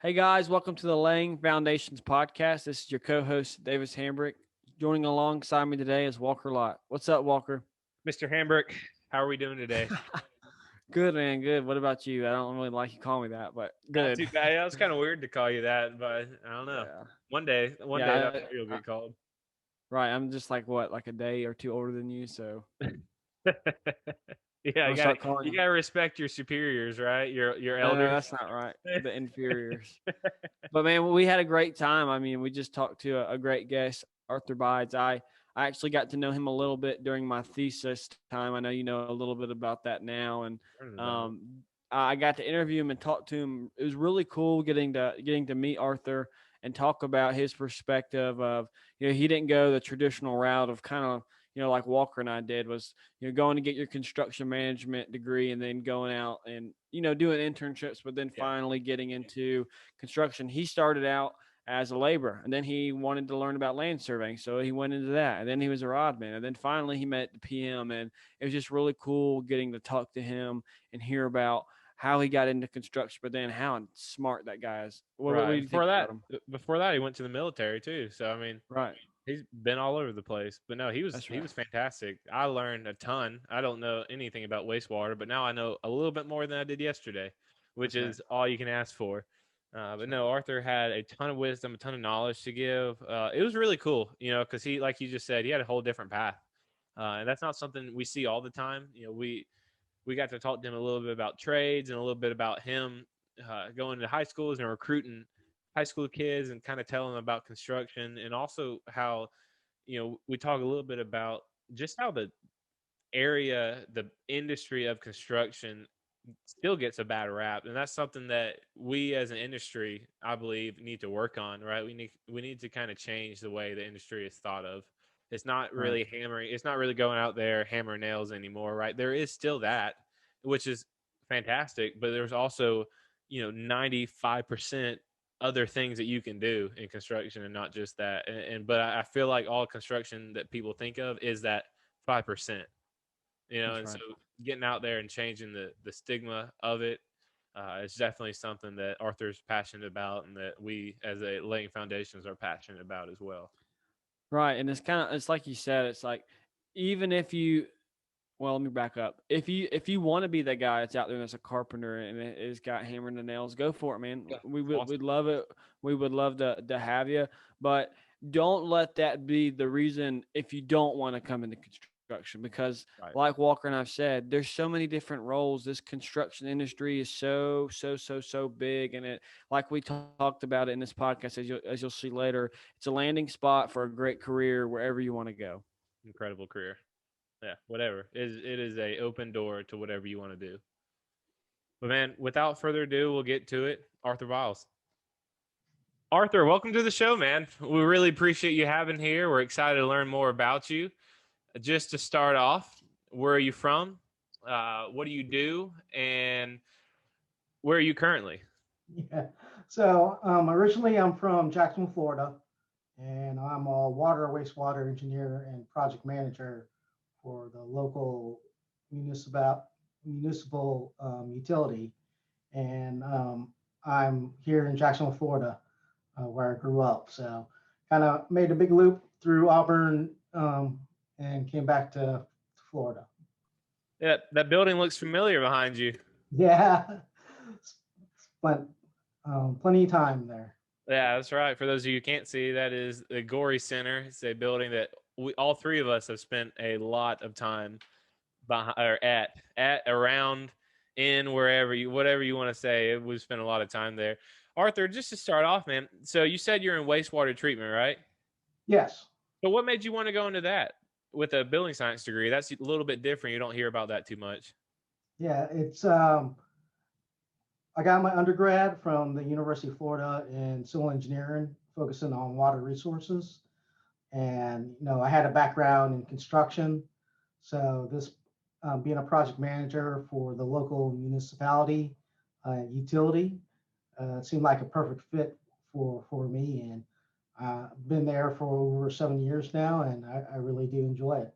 Hey guys, welcome to the Laying Foundations podcast. This is your co-host Davis Hambrick. Joining alongside me today is Walker Lott. What's up, Walker? Mr. Hambrick, how are we doing today? Good, man. Good. What about you? I don't really like you calling me that, but Not good. too bad. Yeah, it's kind of weird to call you that, but I don't know. Yeah, One day yeah. that's what you'll get called. Right. I'm just like what, like a day or two older than you, so Yeah, I'm you gonna gotta start calling you you. gotta respect your superiors, right? Your No, elders. that's not right. The inferiors. But man, we had a great time. I mean, we just talked to a great guest, Arthur Bides. I actually got to know him a little bit during my thesis time. I know you know a little bit about that now, and Learning about it. um, I got to interview him and talk to him. It was really cool getting to meet Arthur and talk about his perspective of he didn't go the traditional route of kind of like Walker and I did was going to get your construction management degree and then going out and doing internships, but then Yeah, finally getting into construction. He started out as a laborer, and then he wanted to learn about land surveying, so he went into that. And then he was a rodman, and then finally he met the PM, and it was just really cool getting to talk to him and hear about how he got into construction, but then how smart that guy is. What do right. you think about him? Before that, he went to the military too. So I mean, Right, he's been all over the place. But no, he was that's he right. was fantastic. I learned a ton. I don't know anything about wastewater, but now I know a little bit more than I did yesterday, which That's right. is all you can ask for. But That's right. no, Arthur had a ton of wisdom, a ton of knowledge to give. It was really cool, because he, like you just said, he had a whole different path, and that's not something we see all the time. We got to talk to him a little bit about trades and a little bit about him going to high schools and recruiting high school kids and kind of telling them about construction, and also how we talk a little bit about just how the industry of construction still gets a bad rap, and that's something that we as an industry, I believe, need to work on. Right, we need to kind of change the way the industry is thought of. It's not Right. really hammering. It's not really going out there hammering nails anymore. Right, there is still that, which is fantastic, but there's also 95% other things that you can do in construction, and not just that. But I feel like all construction that people think of is that 5%. That's And so right. getting out there and changing the stigma of it is definitely something that Arthur's passionate about, and that we as a laying foundations are passionate about as well. Right. And it's like you said, it's like even if you well, let me back up. If you want to be that guy that's out there that's a carpenter and is got hammering the nails, go for it, man. Yeah, We'd awesome. love it. We would love to have you, but don't let that be the reason if you don't want to come into construction because Right. like Walker and I've said, there's so many different roles. This construction industry is so big, and it like we talked about it in this podcast as you'll see later, it's a landing spot for a great career wherever you want to go. Incredible career. Yeah, whatever. It is a open door to whatever you want to do. But man, without further ado, we'll get to it. Arthur Viles. Arthur, welcome to the show, man. We really appreciate you having here. We're excited to learn more about you. Just to start off, where are you from? What do you do? And where are you currently? Yeah. So originally, I'm from Jacksonville, Florida, and I'm a water wastewater engineer and project manager for the local municipal utility. And I'm here in Jacksonville, Florida, where I grew up. So kind of made a big loop through Auburn and came back to Florida. Yeah, that building looks familiar behind you. Yeah, spent plenty of time there. Yeah, that's right. For those of you who can't see, that is the Gory Center. It's a building that we all three of us have spent a lot of time behind, or at around, in, wherever you, whatever you want to say. We've spent a lot of time there. Arthur, just to start off, man. So you said you're in wastewater treatment, right? Yes. So what made you want to go into that with a building science degree? That's a little bit different. You don't hear about that too much. Yeah, it's I got my undergrad from the University of Florida in civil engineering, focusing on water resources. And I had a background in construction, so this being a project manager for the local municipality utility seemed like a perfect fit for me. And been there for over 7 years now, and I really do enjoy it.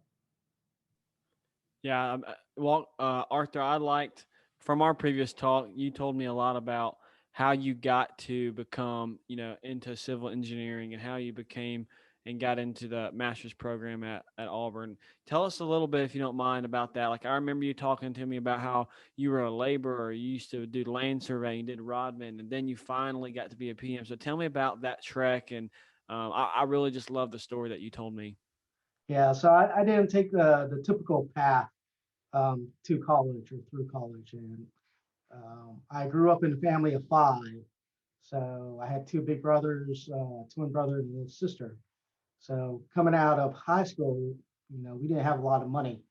Yeah, well, Arthur, I liked from our previous talk. You told me a lot about how you got to become, into civil engineering and how you became and got into the master's program at Auburn. Tell us a little bit, if you don't mind, about that. Like, I remember you talking to me about how you were a laborer, you used to do land surveying, did rodman, and then you finally got to be a PM. So tell me about that trek. And I really just love the story that you told me. Yeah, so I didn't take the typical path to college or through college. And I grew up in a family of five. So I had two big brothers, twin brother and a sister. So coming out of high school, we didn't have a lot of money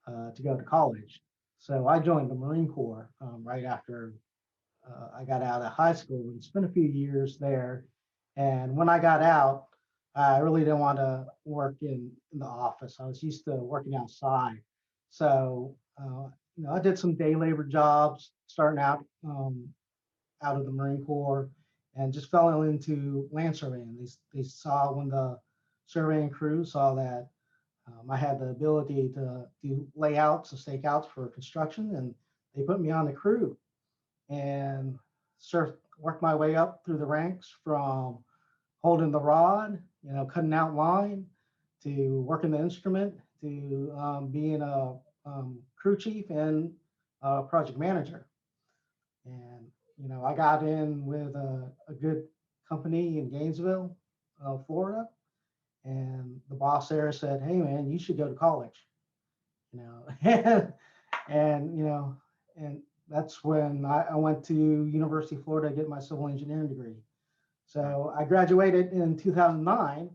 to go to college. So I joined the Marine Corps right after I got out of high school and spent a few years there. And when I got out, I really didn't want to work in the office. I was used to working outside. So, I did some day labor jobs starting out of the Marine Corps and just fell into land surveying. They saw when the surveying crew saw that I had the ability to do layouts and stakeouts for construction, and they put me on the crew and worked my way up through the ranks from holding the rod, cutting out line, to working the instrument, to being a crew chief and a project manager. And I got in with a good company in Gainesville, Florida, and the boss there said, "Hey, man, you should go to college." and, and you know, and that's when I went to University of Florida to get my civil engineering degree. So I graduated in 2009,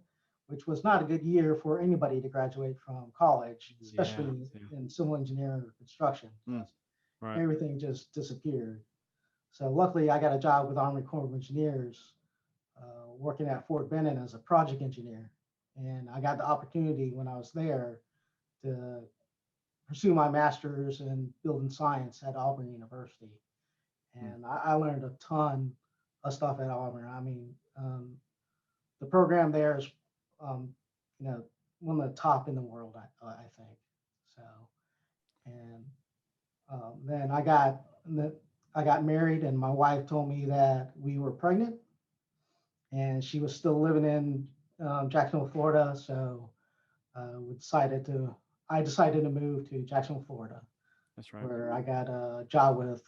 which was not a good year for anybody to graduate from college, especially in civil engineering or construction. Right. Everything just disappeared. So luckily, I got a job with Army Corps of Engineers, working at Fort Benning as a project engineer. And I got the opportunity when I was there to pursue my master's in building science at Auburn University. And I learned a ton of stuff at Auburn. I mean, the program there is, one of the top in the world, I think. So, and then I got married, and my wife told me that we were pregnant, and she was still living in Jacksonville, Florida. So I decided to move to Jacksonville, Florida. That's right. Where I got a job with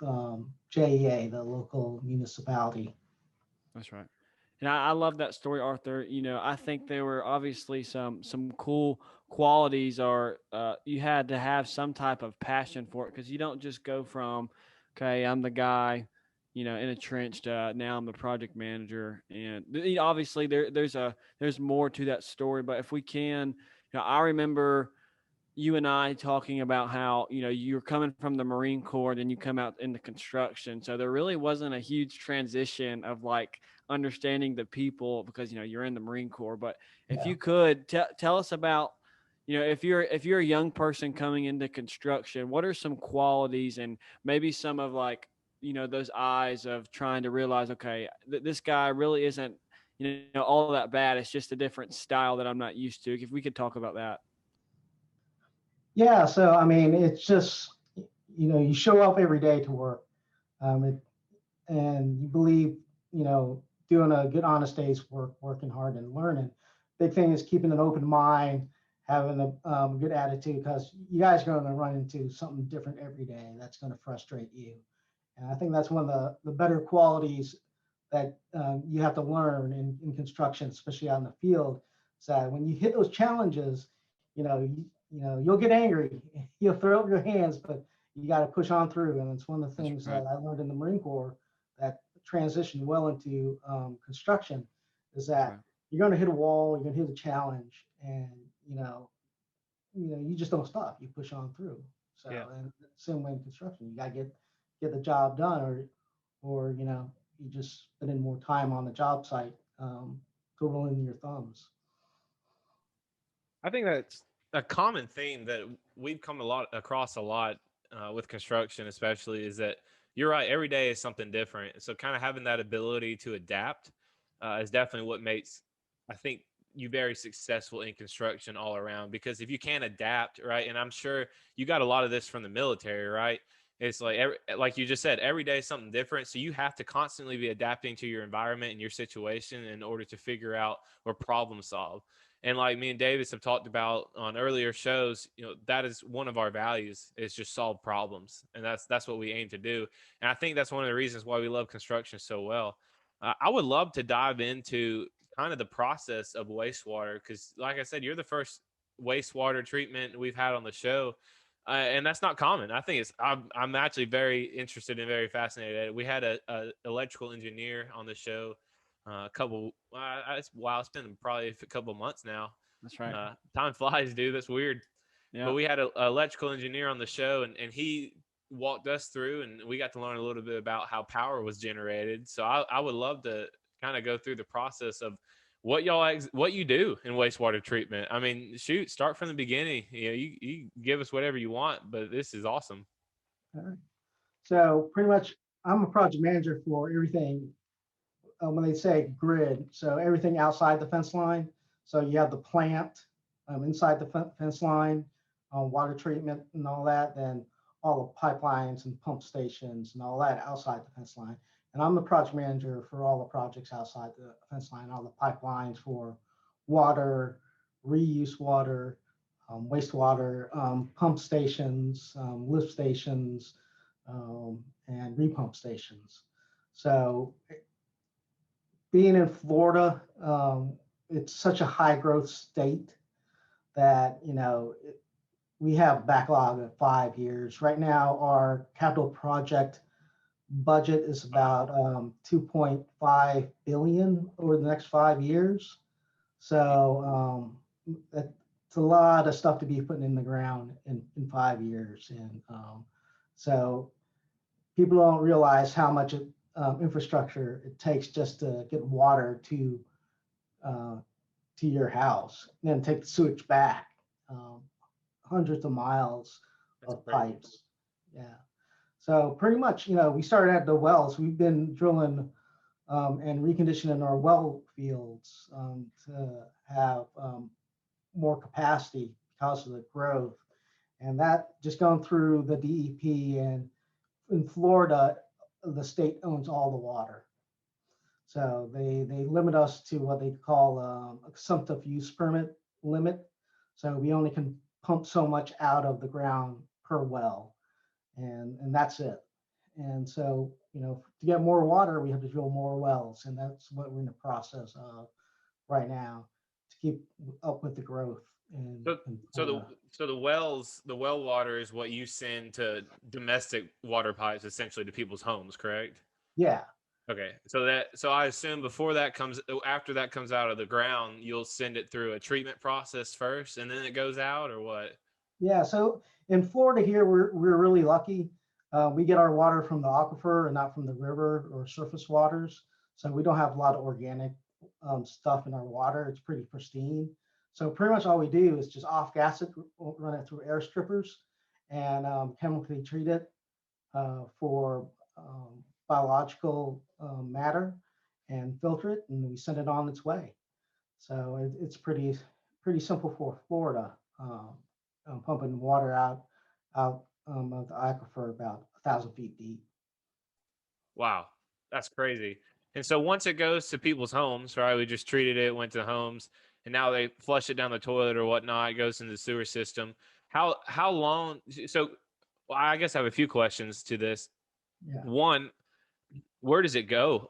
JEA, the local municipality. That's right. And I love that story, Arthur. I think there were obviously some cool qualities, or you had to have some type of passion for it, because you don't just go from, okay, I'm the guy, in a trench, to now I'm the project manager. And obviously there's more to that story. But if we can, I remember you and I talking about how, you're coming from the Marine Corps, then you come out into construction. So there really wasn't a huge transition of like understanding the people, because, you're in the Marine Corps. But if you could tell us about, if you're a young person coming into construction, what are some qualities and maybe some of like, those eyes of trying to realize, okay, this guy really isn't, all that bad. It's just a different style that I'm not used to. If we could talk about that. Yeah, so I mean, it's just, you show up every day to work, and you believe, doing a good, honest day's work, working hard and learning. Big thing is keeping an open mind, having a good attitude, because you guys are going to run into something different every day that's going to frustrate you. And I think that's one of the better qualities that you have to learn in construction, especially out in the field. Is that when you hit those challenges, you'll get angry, you'll throw up your hands, but you got to push on through. And it's one of the things that I learned in the Marine Corps that transitioned well into construction, is that you're going to hit a wall, you're going to hit a challenge, and you just don't stop. You push on through. So, and same way in construction, you got to get the job done, or you just spending more time on the job site, twiddling your thumbs. I think that's a common theme that we've come across a lot with construction, especially, is that you're right. Every day is something different. So kind of having that ability to adapt is definitely what makes, I think, you very successful in construction all around. Because if you can't adapt, right, and I'm sure you got a lot of this from the military, right? It's like like you just said, every day is something different. So you have to constantly be adapting to your environment and your situation in order to figure out or problem solve. And like me and Davis have talked about on earlier shows, that is one of our values, is just solve problems. And that's what we aim to do. And I think that's one of the reasons why we love construction so well. I would love to dive into kind of the process of wastewater, because like I said, you're the first wastewater treatment we've had on the show. And that's not common. I think I'm actually very interested and very fascinated at it. We had a electrical engineer on the show a couple. It's been probably a couple of months now. That's right. Time flies, dude. That's weird. Yeah. But we had an electrical engineer on the show, and he walked us through, and we got to learn a little bit about how power was generated. So I would love to kind of go through the process of what you do in wastewater treatment. I mean, shoot, start from the beginning. You give us whatever you want, but this is awesome. All right. So pretty much, I'm a project manager for everything. When they say grid, so everything outside the fence line. So you have the plant inside the fence line, water treatment and all that. Then all the pipelines and pump stations and all that outside the fence line. And I'm the project manager for all the projects outside the fence line, all the pipelines for water, reuse water, wastewater, pump stations, lift stations, and repump stations. So being in Florida, it's such a high growth state that, we have backlog of 5 years. Right now, our capital project budget is about 2.5 billion over the next 5 years. So it's a lot of stuff to be putting in the ground in 5 years. And so people don't realize how much infrastructure it takes just to get water to your house, and then take the sewage back, hundreds of miles of pipes. Yeah. So pretty much, we started at the wells. We've been drilling and reconditioning our well fields to have more capacity because of the growth. And that just going through the DEP, and in Florida, the state owns all the water. So they limit us to what they call a consumptive use permit limit. So we only can pump so much out of the ground per well, and that's it. And so, to get more water, we have to drill more wells, and that's what we're in the process of right now to keep up with the growth. So the well water is what you send to domestic water pipes, essentially, to people's homes, correct? Yeah. Okay. So I assume after that comes out of the ground, you'll send it through a treatment process first, and then it goes out, or what? Yeah. So in Florida here, we're really lucky. We get our water from the aquifer and not from the river or surface waters. So we don't have a lot of organic stuff in our water. It's pretty pristine. So pretty much all we do is just off gas it, run it through air strippers, and chemically treat it for biological matter, and filter it, and we send it on its way. So it's pretty simple for Florida, pumping water out of the aquifer about 1,000 feet deep. Wow, that's crazy. And so once it goes to people's homes, right? We just treated it, went to homes, and now they flush it down the toilet or whatnot. It goes into the sewer system. How long? So, well, I guess I have a few questions to this. Yeah. One, where does it go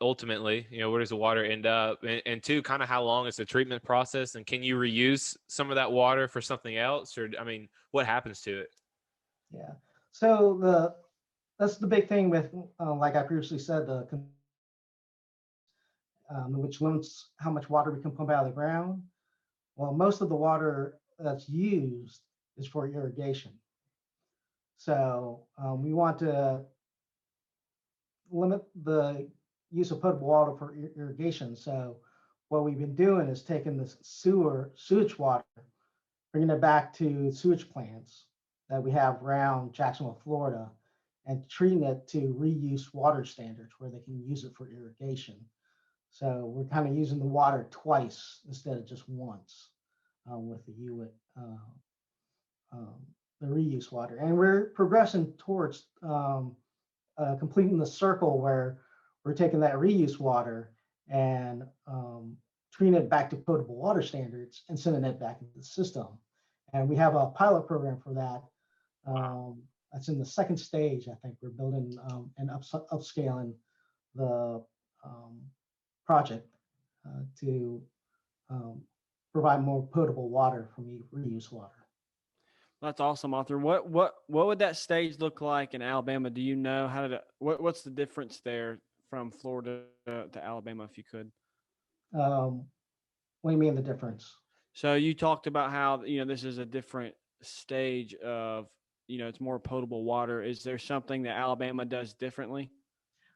ultimately? Where does the water end up? And two, kind of how long is the treatment process? And can you reuse some of that water for something else? Or, I mean, what happens to it? Yeah. So that's the big thing with, like I previously said, which limits how much water we can pump out of the ground. Well, most of the water that's used is for irrigation. So we want to limit the use of potable water for irrigation. So what we've been doing is taking the sewage water, bringing it back to sewage plants that we have around Jacksonville, Florida, and treating it to reuse water standards where they can use it for irrigation. So we're kind of using the water twice instead of just once with the the reuse water. And we're progressing towards completing the circle where we're taking that reuse water and treating it back to potable water standards and sending it back into the system. And we have a pilot program for that. That's in the second stage. I think we're building and upscaling the project to provide more potable water from reuse water. That's awesome, Arthur. What would that stage look like in Alabama? Do you know how did it, what's the difference there from Florida to Alabama, if you could? What do you mean the difference? So you talked about how this is a different stage of it's more potable water. Is there something that Alabama does differently?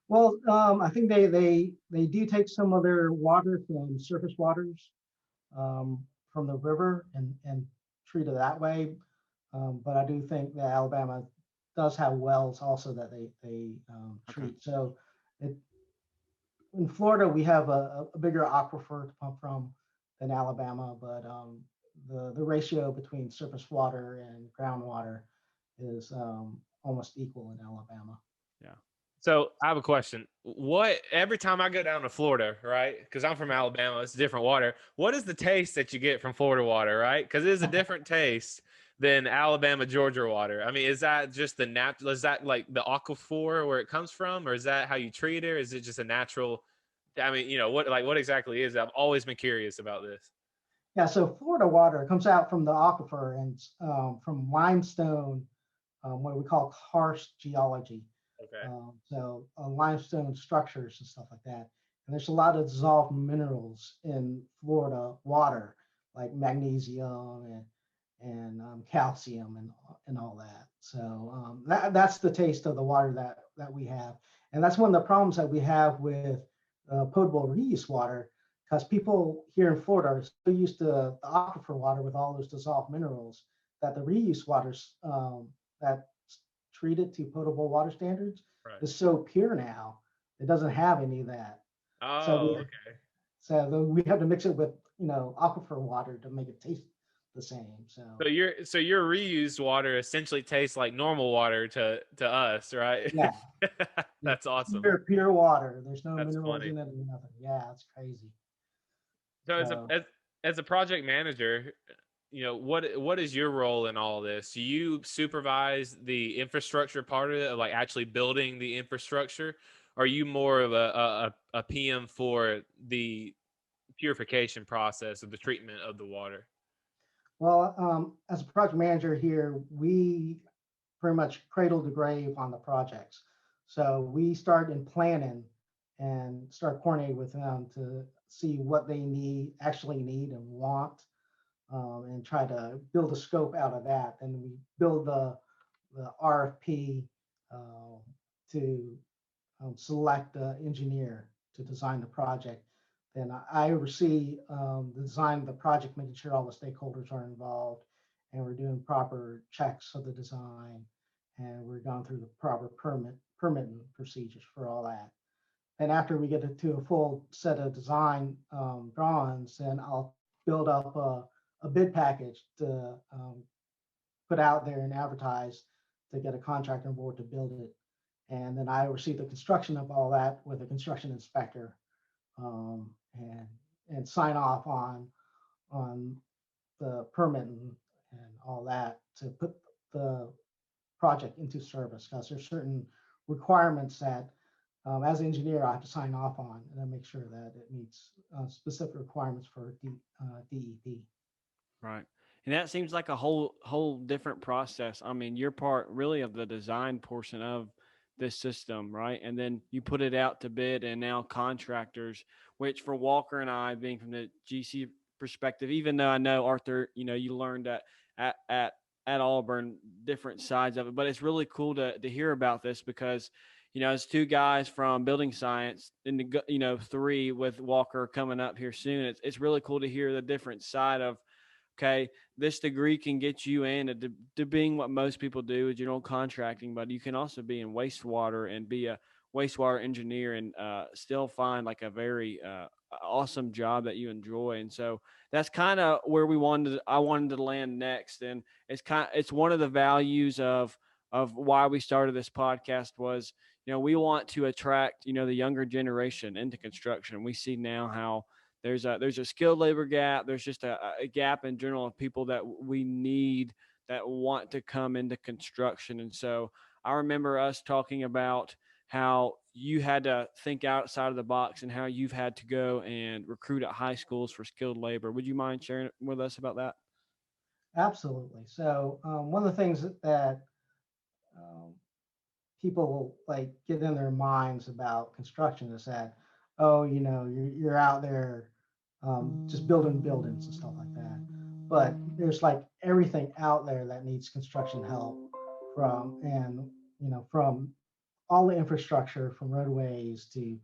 Well, I think they do take some of their water from surface waters from the river and treat it that way. But I do think that Alabama does have wells also that they treat. Okay. So in Florida, we have a bigger aquifer to pump from than Alabama, but the ratio between surface water and groundwater is almost equal in Alabama. Yeah. So I have a question. Every time I go down to Florida, right? Because I'm from Alabama, it's different water. What is the taste that you get from Florida water, right? Because it is a different taste than Alabama, Georgia water. I mean, is that just is that like the aquifer where it comes from, or is that how you treat it? Or is it just a natural? I mean, what exactly is it? I've always been curious about this. Yeah, so Florida water comes out from the aquifer and from limestone, what we call karst geology. Okay. So limestone structures and stuff like that. And there's a lot of dissolved minerals in Florida water, like magnesium and calcium and all that. So that's the taste of the water that we have. And that's one of the problems that we have with potable reuse water, because people here in Florida are so used to the aquifer water with all those dissolved minerals that the reuse waters that treated to potable water standards is so pure now. It doesn't have any of that. Okay. So we have to mix it with aquifer water to make it taste the same. So your reused water essentially tastes like normal water to us, right? Yeah. That's awesome. Pure water. There's no That's minerals funny. in it or nothing. Yeah, it's crazy. So as a project manager, what is your role in all this? Do you supervise the infrastructure part of it, like actually building the infrastructure? Or are you more of a PM for the purification process of the treatment of the water? Well, as a project manager here, we pretty much cradle to grave on the projects. So we start in planning and start coordinating with them to see what they actually need and want, and try to build a scope out of that. And we build the RFP to select the engineer to design the project. Then I oversee the design of the project, making sure all the stakeholders are involved, and we're doing proper checks of the design, and we're going through the proper permitting procedures for all that. And after we get to a full set of design drawings, then I'll build up a bid package to put out there and advertise to get a contractor on board to build it. And then I oversee the construction of all that with a construction inspector, and sign off on the permitting and all that to put the project into service, because there's certain requirements that as an engineer I have to sign off on and then make sure that it meets specific requirements for DEP. Right. And that seems like a whole different process. I mean, you're part really of the design portion of this system, right? And then you put it out to bid, and now contractors, which for Walker and I, being from the GC perspective, even though I know Arthur, you learned at Auburn different sides of it, but it's really cool to hear about this because as two guys from building science and three with Walker coming up here soon, it's really cool to hear the different side of, okay, this degree can get you to being what most people do is general contracting, but you can also be in wastewater and be a wastewater engineer and still find like a very awesome job that you enjoy. And so that's kind of where I wanted to land next. And it's one of the values of why we started this podcast was, we want to attract, the younger generation into construction. We see now how there's a skilled labor gap. There's just a gap in general of people that we need that want to come into construction. And so I remember us talking about how you had to think outside of the box and how you've had to go and recruit at high schools for skilled labor. Would you mind sharing with us about that? Absolutely. So one of the things that um, people like get in their minds about construction is that, oh, you're out there just building buildings and stuff like that. But there's like everything out there that needs construction help from all the infrastructure from roadways to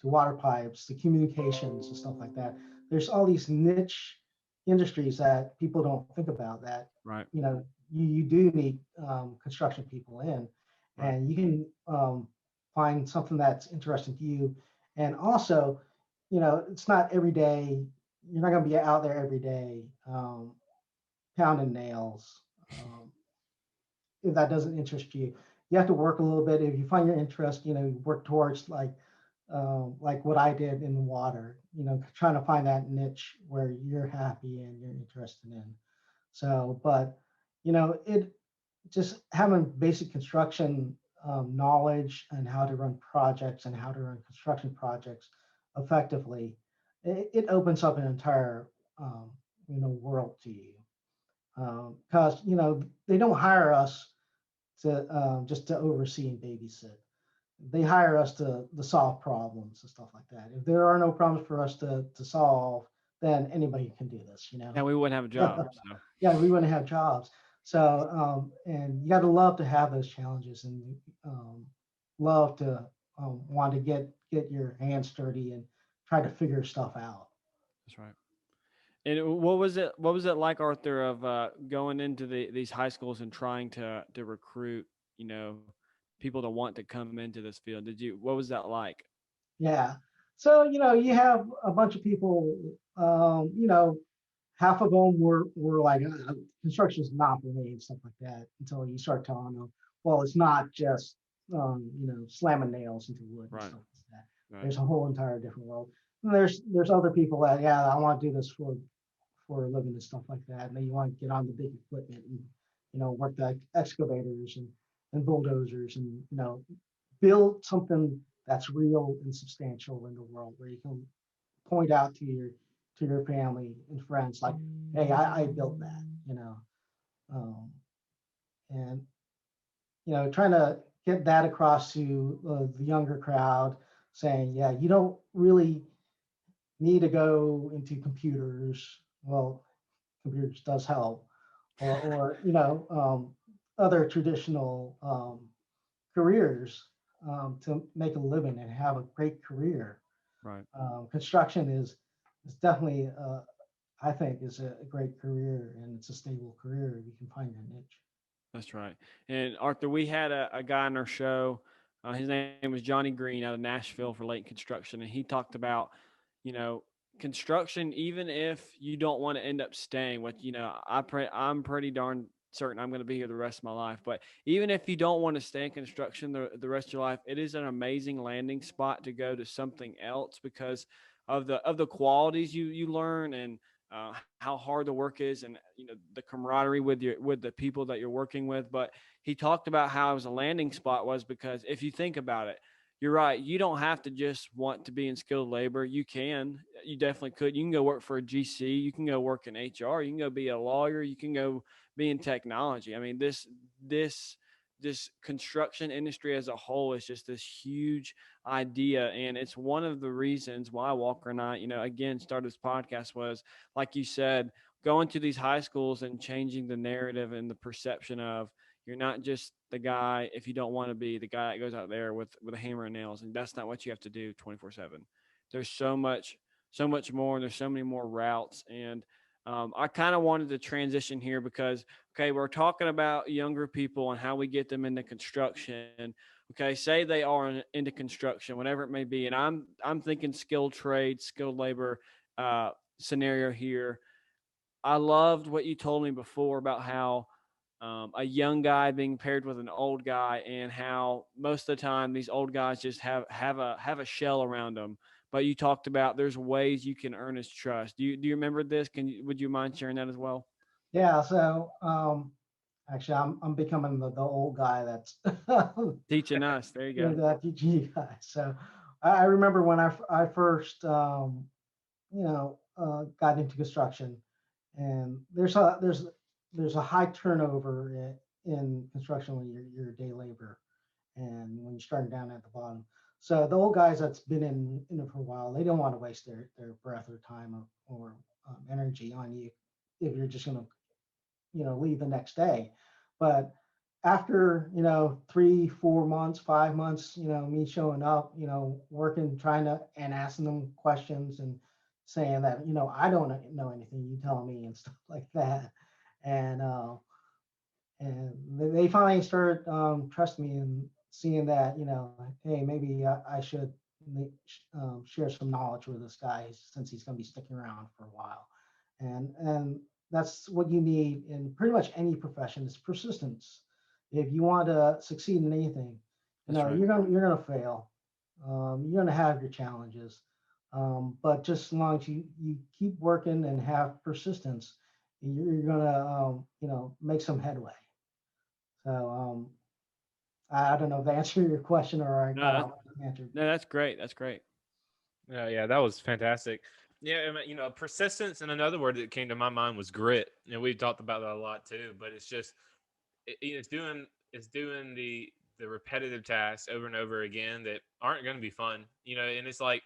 water pipes to communications and stuff like that. There's all these niche industries that people don't think about that Right. you do need construction people in, Right. and you can find something that's interesting to you. And also, it's not every day. You're not going to be out there every day pounding nails. If that doesn't interest you, you have to work a little bit. If you find your interest, you work towards like what I did in the water. Trying to find that niche where you're happy and you're interested in. So, but it just having basic construction knowledge and how to run projects and how to run construction projects effectively, it opens up an entire world to you. Because they don't hire us to just to oversee and babysit. They hire us to solve problems and stuff like that. If there are no problems for us to solve, then anybody can do this. And we wouldn't have a job. So. Yeah, we want to have jobs. So, and you got to love to have those challenges and love to want to get your hands dirty and try to figure stuff out. That's right. And what was it? What was it like, Arthur, of going into these high schools and trying to recruit, people to want to come into this field? Did you? What was that like? Yeah. So, you have a bunch of people, half of them were like, construction is not for me and stuff like that until you start telling them, well, it's not just, slamming nails into wood and Right. stuff like that. Right. There's a whole entire different world. And there's other people that, yeah, I want to do this for a living and stuff like that. And then you want to get on the big equipment and, work the excavators and bulldozers and, build something that's real and substantial in the world where you can point out to your family and friends like, hey, I built that, um, and trying to get that across to the younger crowd, saying, yeah, you don't really need to go into computers. Well, computers does help, or other traditional careers to make a living and have a great career. Right. Construction is definitely, I think, is a great career, and it's a stable career if you can find your niche. That's right. And Arthur, we had a guy on our show. His name was Johnny Green out of Nashville for Lake Construction, and he talked about, you know, construction. Even if you don't want to end up staying, I'm pretty darn certain I'm going to be here the rest of my life. But even if you don't want to stay in construction the rest of your life, it is an amazing landing spot to go to something else because of the qualities you learn and how hard the work is, and the camaraderie with the people that you're working with. But he talked about how it was a landing spot was because if you think about it, you're right. You don't have to just want to be in skilled labor. You definitely could. You can go work for a GC. You can go work in HR. You can go be a lawyer. You can go be in technology. I mean, this construction industry as a whole is just this huge idea, and it's one of the reasons why Walker and I, again, started this podcast was, like you said, going to these high schools and changing the narrative and the perception of you're not just the guy if you don't want to be the guy that goes out there with a hammer and nails, and that's not what you have to do 24/7. There's so much more, and there's so many more routes. And I kind of wanted to transition here because, okay, we're talking about younger people and how we get them into construction. Okay, say they are into construction, whatever it may be, and I'm thinking skilled trade, skilled labor uh, scenario here. I loved what you told me before about how a young guy being paired with an old guy, and how most of the time these old guys just have a shell around them. But you talked about there's ways you can earn his trust. Do you remember this? Would you mind sharing that as well? Yeah. So actually, I'm becoming the old guy that's Teaching us. There you go. the PG guy. So I remember when I first got into construction, and there's a high turnover in construction when you're a day labor, and when you're starting down at the bottom. So the old guys that's been in it for a while, they don't want to waste their breath or time or energy on you if you're just going to leave the next day. But after 3 4 months 5 months, me showing up, working, trying to and asking them questions and saying that I don't know anything, you tell me, and stuff like that. And uh and they finally started trusting me and seeing that, hey, maybe I should share some knowledge with this guy since he's going to be sticking around for a while. And that's what you need in pretty much any profession, is persistence. If you want to succeed in anything, That's right. you're gonna fail. You're gonna have your challenges, but just as long as you keep working and have persistence, you're gonna make some headway. So I don't know if that answered your question or I No, got off answered. no, that's great. That's great. Yeah, that was fantastic. Yeah, I mean, persistence, and another word that came to my mind was grit. We've talked about that a lot too, but it's just it's doing the repetitive tasks over and over again that aren't going to be fun. And it's like,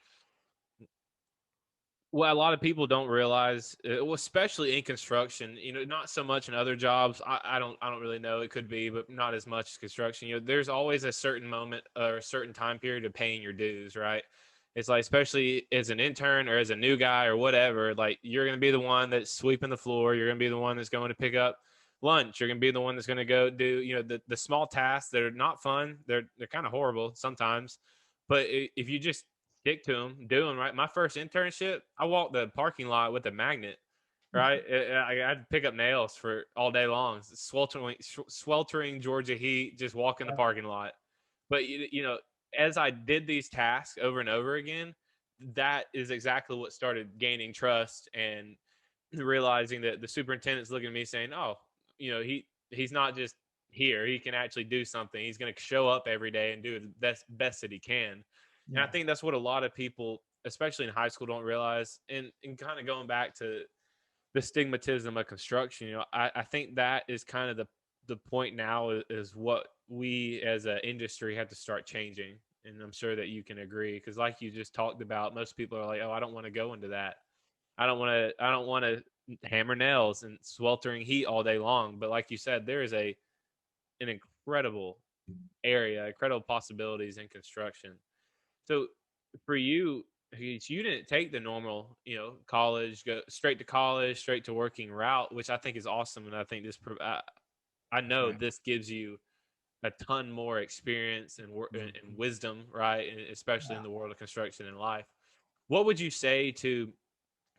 well, a lot of people don't realize, well, especially in construction. Not so much in other jobs. I don't really know. It could be, but not as much as construction. There's always a certain moment or a certain time period of paying your dues, right? It's like, especially as an intern or as a new guy or whatever, like, you're going to be the one that's sweeping the floor. You're going to be the one that's going to pick up lunch. You're going to be the one that's going to go do, the small tasks that are not fun. They're kind of horrible sometimes, but if you just stick to them, do them right. My first internship, I walked the parking lot with a magnet. Right, I had to pick up nails for all day long. Sweltering Georgia heat, just walking the parking lot. But as I did these tasks over and over again, that is exactly what started gaining trust and realizing that the superintendent's looking at me saying, "Oh, he's not just here. He can actually do something. He's going to show up every day and do the best that he can." And I Yeah. think that's what a lot of people, especially in high school, don't realize. And kind of going back to the stigmatism of construction, I think that is kind of the point now, is what we as an industry have to start changing. And I'm sure that you can agree, because like you just talked about, most people are like, "Oh, I don't want to go into that. I don't want to hammer nails in sweltering heat all day long." But like you said, there is an incredible area, incredible possibilities in construction. So for you, you didn't take the normal, college, go straight to college, straight to working route, which I think is awesome. And I think I That's know right. this gives you a ton more experience and and wisdom, right? And especially Yeah. in the world of construction and life. What would you say to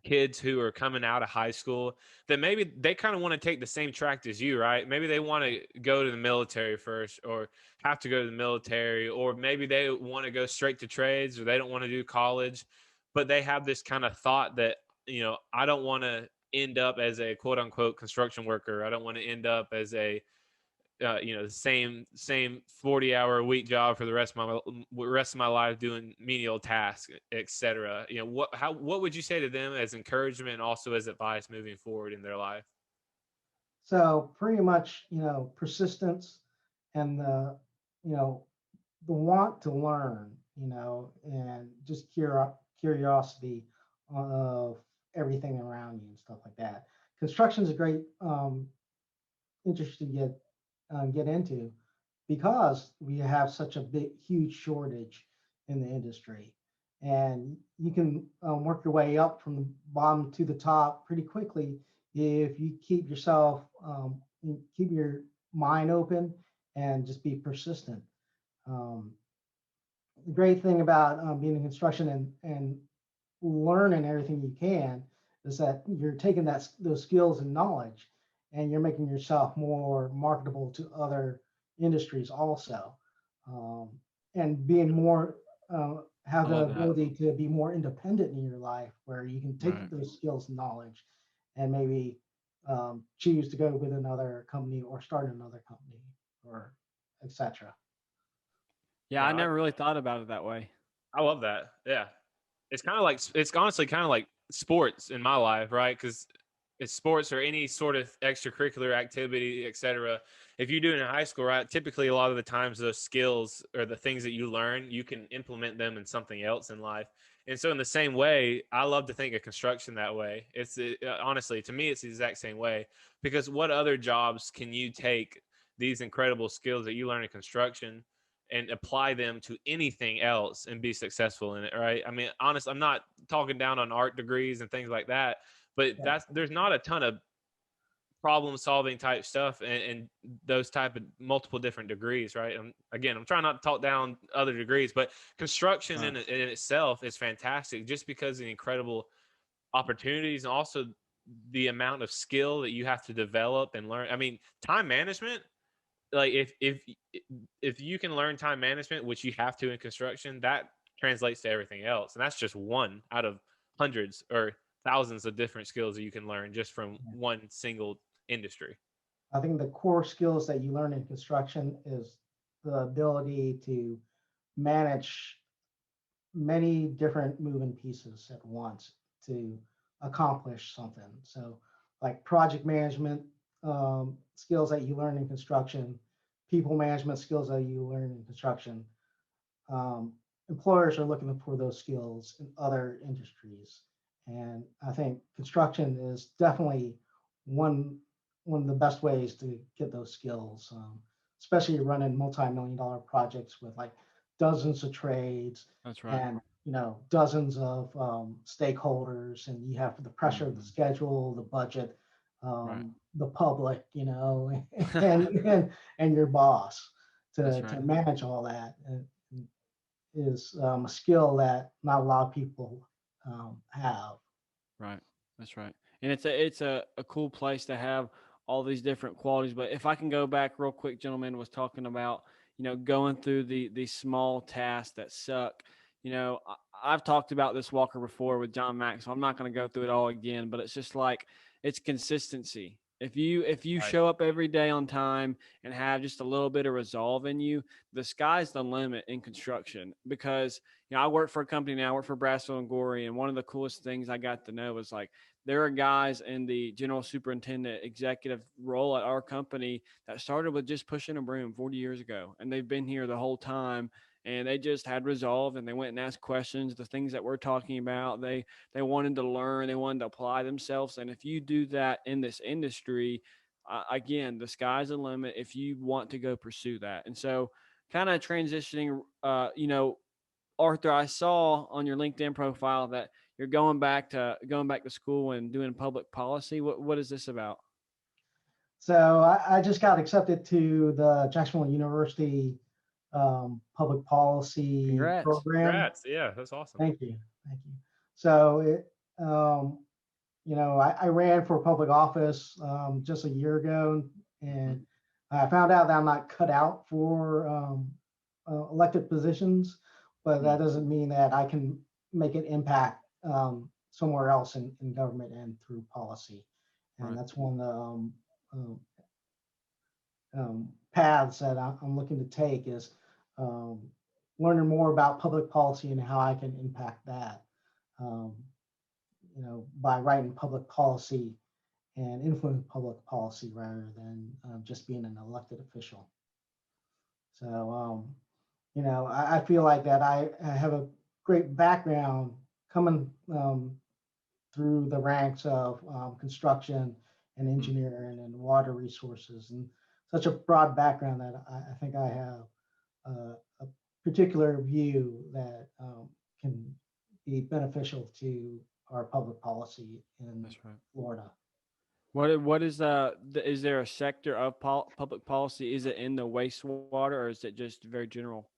kids who are coming out of high school that maybe they kind of want to take the same track as you, right? Maybe they want to go to the military first, or have to go to the military, or maybe they want to go straight to trades, or they don't want to do college, but they have this kind of thought that, I don't want to end up as a quote unquote construction worker. I don't want to end up as a the same 40-hour a week job for the rest of my life doing menial tasks, etc. What would you say to them as encouragement and also as advice moving forward in their life? So pretty much, persistence and you know, the want to learn, and just curiosity of everything around you and stuff like that. Construction is a great interest to get into, because we have such a huge shortage in the industry, and you can work your way up from the bottom to the top pretty quickly if you keep your mind open and just be persistent. Um, the great thing about being in construction and learning everything you can is that you're taking those skills and knowledge and you're making yourself more marketable to other industries also, um, and being more I have the love that. ability to be more independent in your life where you can take Right. those skills and knowledge and maybe choose to go with another company or start another company or etc. Yeah, No, I never really thought about it that way. I love that. Yeah. It's kind of like, it's honestly kind of like sports in my life, right? Because it's sports or any sort of extracurricular activity, etc. If you do it in high school, right? Typically, a lot of the times, those skills or the things that you learn, you can implement them in something else in life. And so, in the same way, I love to think of construction that way. Honestly, to me, it's the exact same way. Because what other jobs can you take these incredible skills that you learn in construction and apply them to anything else and be successful in it, right? I mean, honest, I'm not talking down on art degrees and things like that, but Yeah, there's not a ton of problem solving type stuff and those type of multiple different degrees, right? Again, I'm trying not to talk down other degrees, but construction Right. in itself is fantastic just because of the incredible opportunities and also the amount of skill that you have to develop and learn. I mean, time management, like if you can learn time management, which you have to in construction, that translates to everything else, and that's just one out of hundreds or thousands of different skills that you can learn just from one single industry. I think the core skills that you learn in construction is the ability to manage many different moving pieces at once to accomplish something. So, like project management skills that you learn in construction, people management skills that you learn in construction. Um, Employers are looking for those skills in other industries, and I think construction is definitely one one of the best ways to get those skills, especially running multi-million-dollar projects with like dozens of trades That's right. and dozens of stakeholders, and you have the pressure of the Mhm. schedule, the budget, Right. the public, and and your boss That's to right. manage all that. Is a skill that not a lot of people have. Right. That's right. And it's a cool place to have all these different qualities. But if I can go back real quick, gentlemen was talking about, going through these small tasks that suck. I've talked about this Walker before with John Mack, so I'm not going to go through it all again, but it's just like it's consistency. If you Right. show up every day on time and have just a little bit of resolve in you, the sky's the limit in construction because I work for a company now. I work for Brassfield and Gorey, and one of the coolest things I got to know was like there are guys in the general superintendent executive role at our company that started with just pushing a broom 40 years ago, and they've been here the whole time. And they just had resolve, and they went and asked questions. The things that we're talking about, they wanted to learn, they wanted to apply themselves. And if you do that in this industry, again, the sky's the limit if you want to go pursue that. And so, kind of transitioning, Arthur, I saw on your LinkedIn profile that you're going back to school and doing public policy. What is this about? So I just got accepted to the Jacksonville University public policy Congrats. program. Congrats. Yeah, that's awesome. Thank you, thank you. So um, I ran for public office just a year ago, and Mhm. I found out that I'm not cut out for elected positions, but Mm. that doesn't mean that I can make an impact somewhere else in government and through policy. And Right. that's one of the um, paths that I'm looking to take is um, learning more about public policy and how I can impact that. Um, by writing public policy and influence public policy rather than just being an elected official. So, I feel like that I have a great background coming through the ranks of construction and Mm. engineering and water resources and such a broad background that I think I have a particular view that can be beneficial to our public policy in That's right. Florida. What is there a sector of public policy? Is it in the wastewater or is it just very general?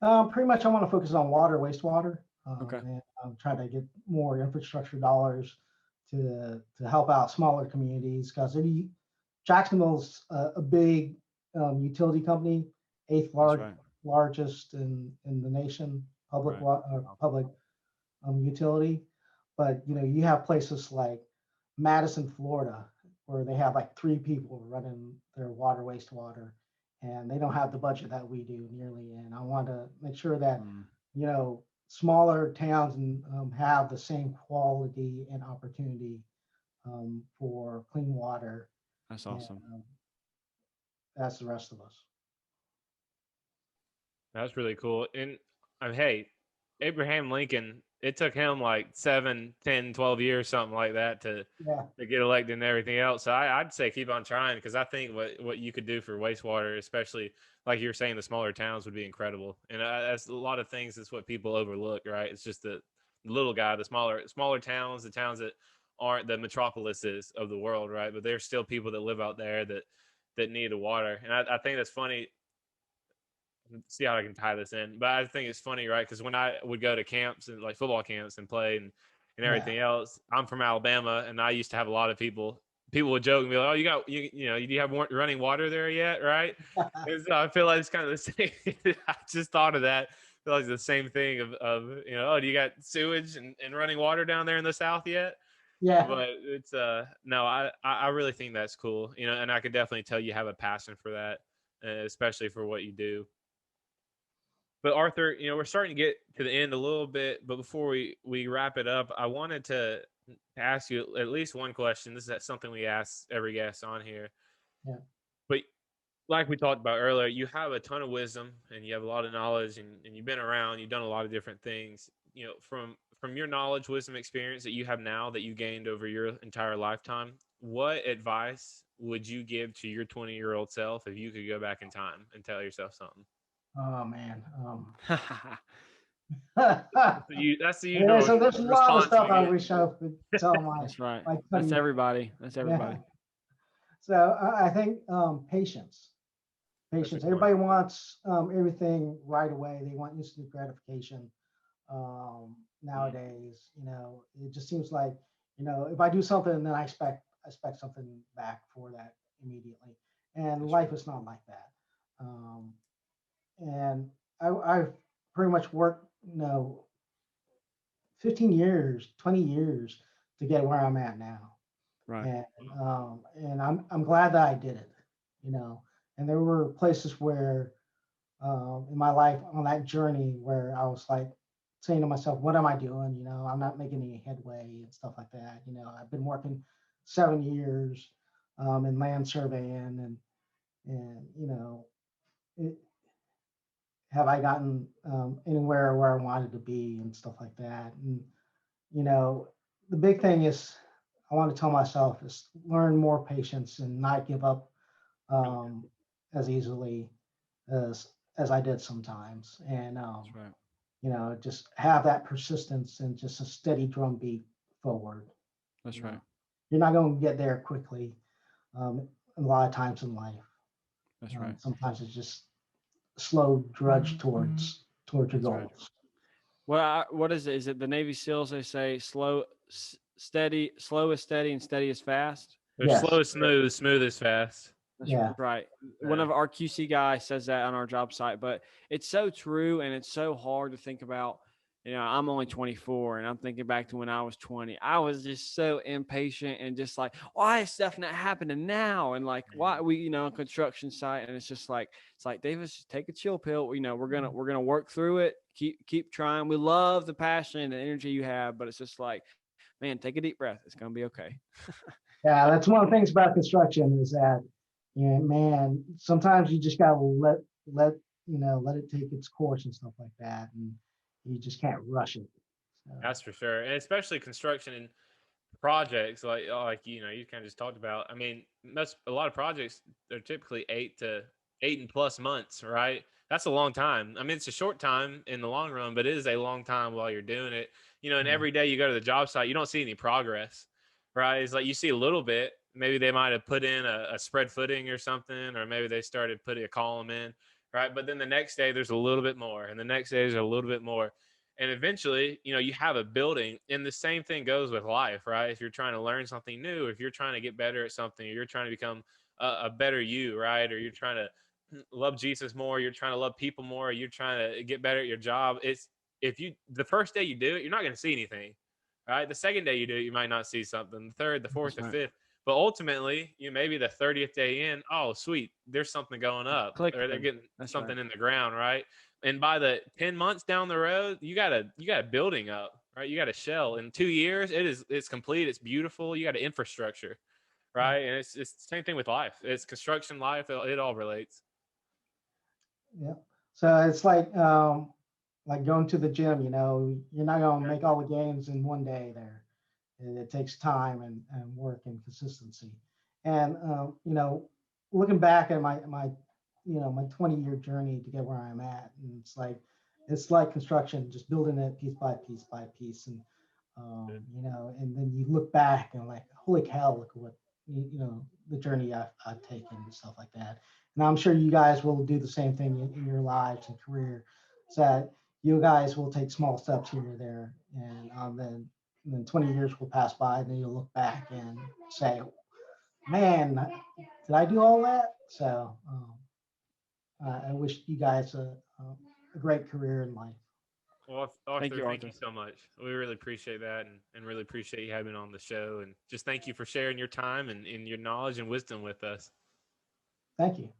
Pretty much I want to focus on water, wastewater, Okay. and I'm trying to get more infrastructure dollars to help out smaller communities because Jacksonville's a big utility company, eighth That's right. largest in the nation, Right. public utility. But you have places like Madison, Florida, where they have like 3 people running their water, wastewater, and they don't have the budget that we do nearly. And I want to make sure that Mm, smaller towns have the same quality and opportunity for clean water, that's and awesome. as the rest of us. That's really cool. And hey, Abraham Lincoln, it took him like 7, 10, 12 years, something like that Yeah, to get elected and everything else. So I'd say keep on trying because I think what you could do for wastewater, especially like you're saying, the smaller towns would be incredible. And that's a lot of things. That's what people overlook, right? It's just the little guy, the smaller towns, the towns that aren't the metropolises of the world, right? But there's still people that live out there that need the water. And I think that's funny. See how I can tie this in. But I think it's funny, right? Because when I would go to camps and like football camps and play and yeah, everything else, I'm from Alabama, and I used to have a lot of people. People would joke and be like, "Oh, do you have running water there yet?" Right? And so I feel like it's kind of the same. I just thought of that. I feel like it's the same thing of oh, do you got sewage and running water down there in the South yet? yeah. But it's no, I really think that's cool. And I could definitely tell you have a passion for that, especially for what you do. But Arthur, we're starting to get to the end a little bit, but before we wrap it up, I wanted to ask you at least one question. This is something we ask every guest on here. Yeah. But like we talked about earlier, you have a ton of wisdom and you have a lot of knowledge and you've been around, you've done a lot of different things. From your knowledge, wisdom, experience that you have now that you gained over your entire lifetime, what advice would you give to your 20-year-old self if you could go back in time and tell yourself something? Oh man. That's the Yeah, usual so there's a lot of response stuff we I get. wish I could tell That's right. my That's 20 everybody. That's yeah. everybody. So I think patience. That's a Patience. good one. Everybody wants everything right away. They want instant gratification. Nowadays, it just seems like, if I do something, then I expect something back for that immediately. And That's life right. is not like that. Um, and I've pretty much worked, 15 years, 20 years to get where I'm at now. Right. And I'm glad that I did it, you know. And there were places where in my life on that journey where I was like saying to myself, "What am I doing?" I'm not making any headway and stuff like that. I've been working 7 years in land surveying, and it, have I gotten anywhere where I wanted to be and stuff like that. And you know, the big thing is I want to tell myself is learn more patience and not give up Really good. as easily as I did sometimes. And That's right. just have that persistence and just a steady drumbeat forward. That's You right. know, you're not going to get there quickly. A lot of times in life, That's right. sometimes it's just slow drudge towards your That's right. goals. What is it? Is it the Navy SEALs? They say steady, slow is steady, and steady is fast. They're slow Yes. is smooth, smooth is fast. That's Yeah. right. One Yeah. of our QC guys says that on our job site, but it's so true, and it's so hard to think about. I'm only 24, and I'm thinking back to when I was 20. I was just so impatient and just like, why is stuff not happening now? And like, why construction site, and it's like Davis, just take a chill pill. We're gonna work through it. Keep trying. We love the passion and the energy you have, but it's just like, man, take a deep breath. It's gonna be okay. Yeah, that's one of the things about construction is that, man, sometimes you just gotta let it take its course and stuff like that, and you just can't rush it. So, That's for sure. And especially construction and projects like you kind of just talked about. I mean, that's a lot of projects. They're typically 8 and plus months, right? That's a long time. I mean, it's a short time in the long run, but it is a long time while you're doing it. And yeah, every day you go to the job site, you don't see any progress, right? It's like you see a little bit. Maybe they might have put in a spread footing or something, or maybe they started putting a column in, right? But then the next day there's a little bit more, and the next day there's a little bit more. And eventually, you know, you have a building, and the same thing goes with life, right? If you're trying to learn something new, if you're trying to get better at something, or you're trying to become a better you, right? Or you're trying to love Jesus more, you're trying to love people more, or you're trying to get better at your job. It's if you the first day you do it, you're not going to see anything, right? The second day you do it, you might not see something. The third, the fourth, That's the right. fifth. But ultimately, you maybe the 30th day in, oh sweet, there's something going up, Click. or they're getting That's something right. in the ground, right? And by the 10 months down the road, you got a building up, right? You got a shell. In 2 years, it's complete, it's beautiful. You got an infrastructure, right? And it's the same thing with life. It's construction, life, it all relates. Yeah. So it's like going to the gym, you know, you're not going to make all the gains in one day there. It takes time and work and consistency. And, you know, looking back at my 20-year journey to get where I'm at, and it's like construction, just building it piece by piece by piece. And, you know, and then you look back and like, holy cow, look at what, you know, the journey I've taken and stuff like that. And I'm sure you guys will do the same thing in your lives and career. So that you guys will take small steps here or there, and then 20 years will pass by, and then you'll look back and say, "Man, did I do all that?" So I wish you guys a great career in life. Well, Thank Arthur, you, thank you Arthur. so much. We really appreciate that, and really appreciate you having on the show. And just thank you for sharing your time and your knowledge and wisdom with us. Thank you.